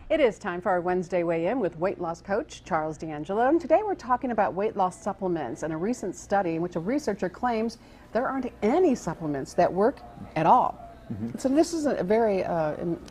It is time for our Wednesday weigh-in with weight loss coach Charles D'Angelo, and today we're talking about weight loss supplements and a recent study in which a researcher claims there aren't any supplements that work at all. So this is a very,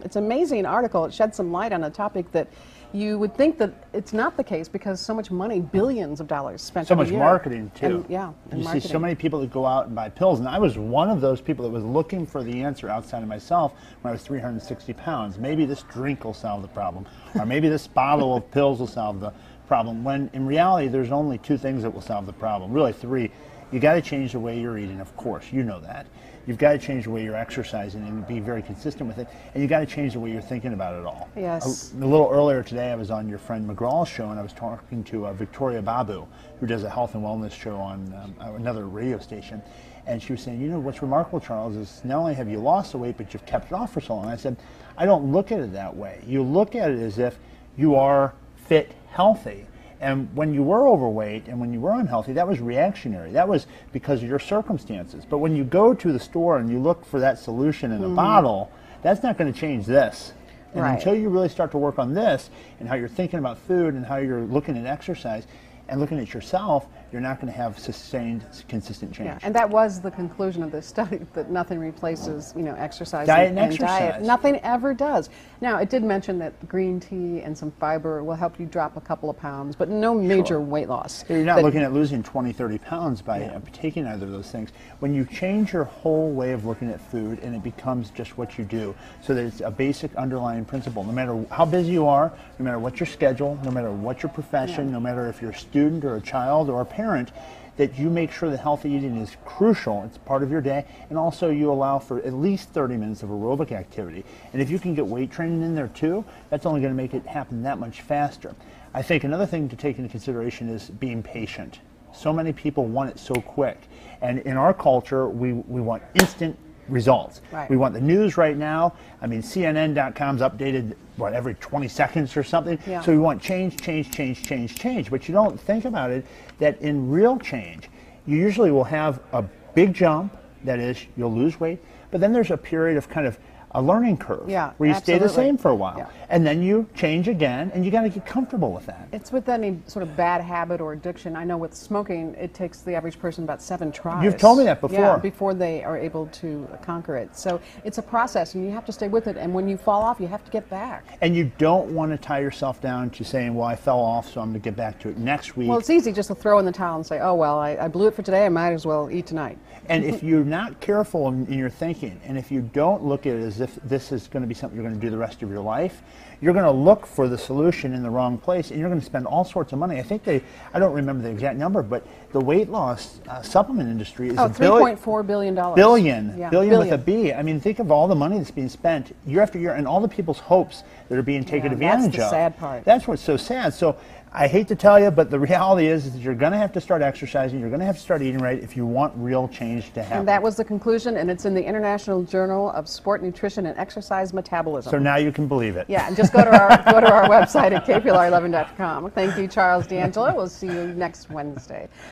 it's an amazing article. It sheds some light on a topic that you would think that it's not the case because so much money, billions of dollars spent so every much year. marketing too. And you marketing. see so many people that go out and buy pills, and I was one of those people that was looking for the answer outside of myself when I was 360 pounds. Maybe this drink will solve the problem, or maybe this bottle of pills will solve the problem, when in reality there's only two things that will solve the problem, really three. You got to change the way you're eating, of course, you know that. You've got to change the way you're exercising and be very consistent with it, and you got to change the way you're thinking about it all. Yes. A little earlier today, I was on your friend McGraw's show, and I was talking to Victoria Babu, who does a health and wellness show on another radio station, and she was saying, you know, what's remarkable, Charles, is not only have you lost the weight, but you've kept it off for so long. I said, I don't look at it that way. You look at it as if you are fit, healthy. And when you were overweight and when you were unhealthy, that was reactionary. That was because of your circumstances. But when you go to the store and you look for that solution in a bottle, that's not going to change this. And until you really start to work on this and how you're thinking about food and how you're looking at exercise and looking at yourself, you're not going to have sustained, consistent change. Yeah, and that was the conclusion of this study, that nothing replaces, you know, exercise Diet and diet. exercise. Nothing ever does. Now, it did mention that green tea and some fiber will help you drop a couple of pounds, but no major weight loss. You're not looking at losing 20, 30 pounds by taking either of those things. When you change your whole way of looking at food and it becomes just what you do, so that it's a basic underlying principle, no matter how busy you are, no matter what your schedule, no matter what your profession, no matter if you're a student or a child or a parent, that you make sure that healthy eating is crucial. It's part of your day, and also you allow for at least 30 minutes of aerobic activity. And if you can get weight training in there too, that's only going to make it happen that much faster. I think another thing to take into consideration is being patient. So many people want it so quick, and in our culture, we want instant results. Right. We want the news right now. I mean, CNN.com's updated, what, every 20 seconds or something? Yeah. So we want change, change, change, change, change. But you don't think about it, that in real change, you usually will have a big jump, that is, you'll lose weight, but then there's a period of kind of a learning curve where you stay the same for a while. And then you change again, and you got to get comfortable with that. It's with any sort of bad habit or addiction. I know with smoking, it takes the average person about 7 tries. You've told me that before. Yeah, before they are able to conquer it. So it's a process, and you have to stay with it. And when you fall off, you have to get back. And you don't want to tie yourself down to saying, well, I fell off, so I'm going to get back to it next week. Well, it's easy just to throw in the towel and say, oh, well, I blew it for today. I might as well eat tonight. And if you're not careful in your thinking, and if you don't look at it as if this is going to be something you're going to do the rest of your life, you're going to look for the solution in the wrong place, and you're going to spend all sorts of money. I think I don't remember the exact number, but the weight loss supplement industry is $3.4 billion. Billion with a B. I mean, think of all the money that's being spent year after year, and all the people's hopes that are being taken advantage of. That's the sad part. That's what's so sad. So I hate to tell you, but the reality is that you're going to have to start exercising, you're going to have to start eating right if you want real change to happen. And that was the conclusion, and it's in the International Journal of Sport Nutrition and Exercise Metabolism. So now you can believe it. Yeah, and just go to our website at kplar11.com. Thank you, Charles D'Angelo. We'll see you next Wednesday.